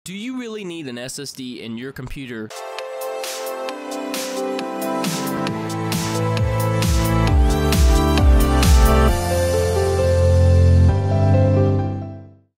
Do you really need an SSD in your computer?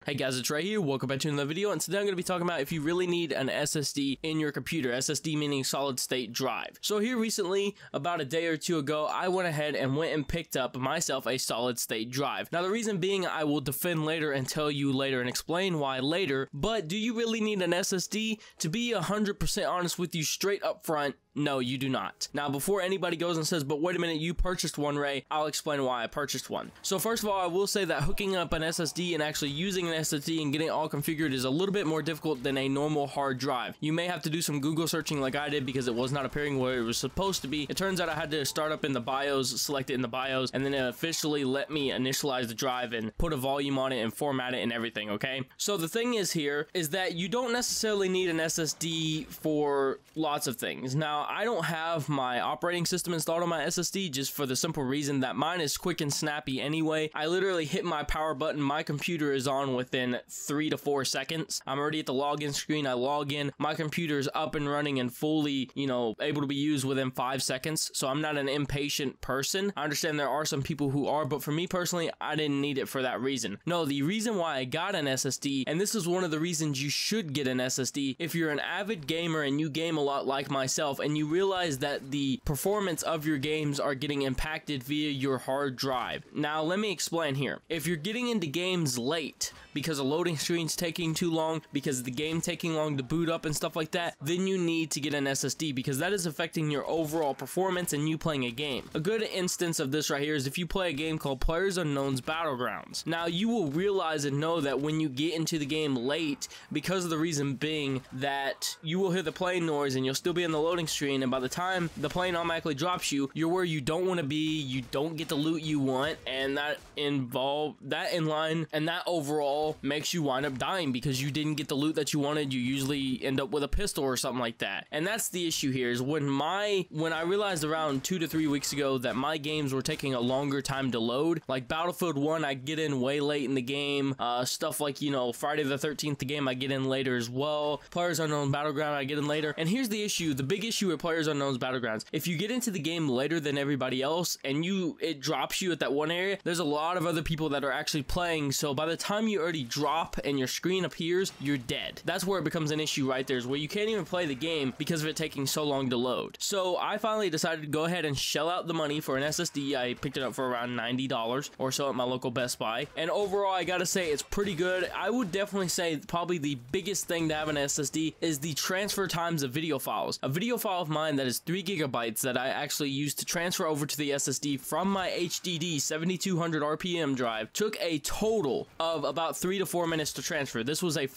Hey guys, it's Ray here. Welcome back to another video, and today I'm going to be talking about if you really need an SSD in your computer. SSD meaning solid state drive. So here recently, about a day or two ago, I went ahead and went and picked up myself a solid state drive. Now the reason being, I will defend later and tell you later and explain why later, but do you really need an SSD? To be 100% honest with you straight up front, no, you do not. Now, before anybody goes and says, but wait a minute, you purchased one, Ray, I'll explain why I purchased one. So first of all, I will say that hooking up an SSD and actually using an SSD and getting it all configured is a little bit more difficult than a normal hard drive. You may have to do some Google searching like I did because it was not appearing where it was supposed to be. It turns out I had to start up in the BIOS, select it in the BIOS, and then it officially let me initialize the drive and put a volume on it and format it and everything, okay? So the thing is here is that you don't necessarily need an SSD for lots of things. Now, I don't have my operating system installed on my SSD just for the simple reason that mine is quick and snappy anyway. I literally hit my power button, my computer is on within 3 to 4 seconds. I'm already at the login screen, I log in, my computer is up and running and fully, able to be used within 5 seconds. So I'm not an impatient person. I understand there are some people who are, but for me personally, I didn't need it for that reason. No, the reason why I got an SSD, and this is one of the reasons you should get an SSD, if you're an avid gamer and you game a lot like myself and you realize that the performance of your games are getting impacted via your hard drive. Now, let me explain here. If you're getting into games late because a loading screen's taking too long, because the game taking long to boot up and stuff like that, then you need to get an SSD because that is affecting your overall performance and you playing a game. A good instance of this right here is if you play a game called PlayerUnknown's Battlegrounds. Now, you will realize and know that when you get into the game late, because of the reason being that you will hear the plane noise and you'll still be in the loading screen, and by the time the plane automatically drops you, you're where you don't want to be, you don't get the loot you want, and that inline and that overall makes you wind up dying because you didn't get the loot that you wanted. You usually end up with a pistol or something like that. And that's the issue here, is when I realized around 2 to 3 weeks ago that my games were taking a longer time to load. Like Battlefield 1, I get in way late in the game. Stuff like, Friday the 13th, the game I get in later as well. PlayerUnknown's Battleground, I get in later. And here's the issue, the big issue with PlayerUnknown's Battlegrounds. If you get into the game later than everybody else and it drops you at that one area, there's a lot of other people that are actually playing, so by the time you already drop and your screen appears, you're dead. That's where it becomes an issue right there, is where you can't even play the game because of it taking so long to load. So I finally decided to go ahead and shell out the money for an SSD. I picked it up for around $90 or so at my local Best Buy, and overall I gotta say it's pretty good. I would definitely say probably the biggest thing to have an SSD is the transfer times of video files. A video file of mine that is 3 gigabytes that I actually used to transfer over to the SSD from my HDD 7200 RPM drive took a total of about 3 to 4 minutes to transfer. This was a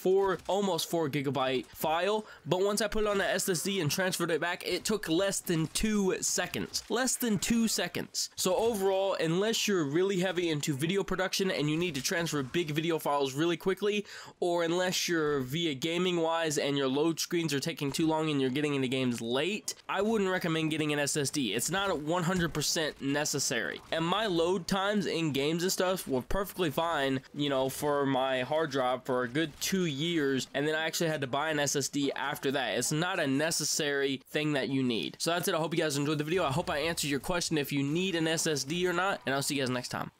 almost 4 gigabyte file, but once I put it on the SSD and transferred it back, it took less than 2 seconds. Less than 2 seconds. So overall, unless you're really heavy into video production and you need to transfer big video files really quickly, or unless you're via gaming wise and your load screens are taking too long and you're getting into games late, I wouldn't recommend getting an SSD. It's not 100% necessary. And my load times in games and stuff were perfectly fine, for my hard drive for a good 2 years, and then I actually had to buy an SSD after that. It's not a necessary thing that you need. So that's it. I hope you guys enjoyed the video. I hope I answered your question if you need an SSD or not, and I'll see you guys next time.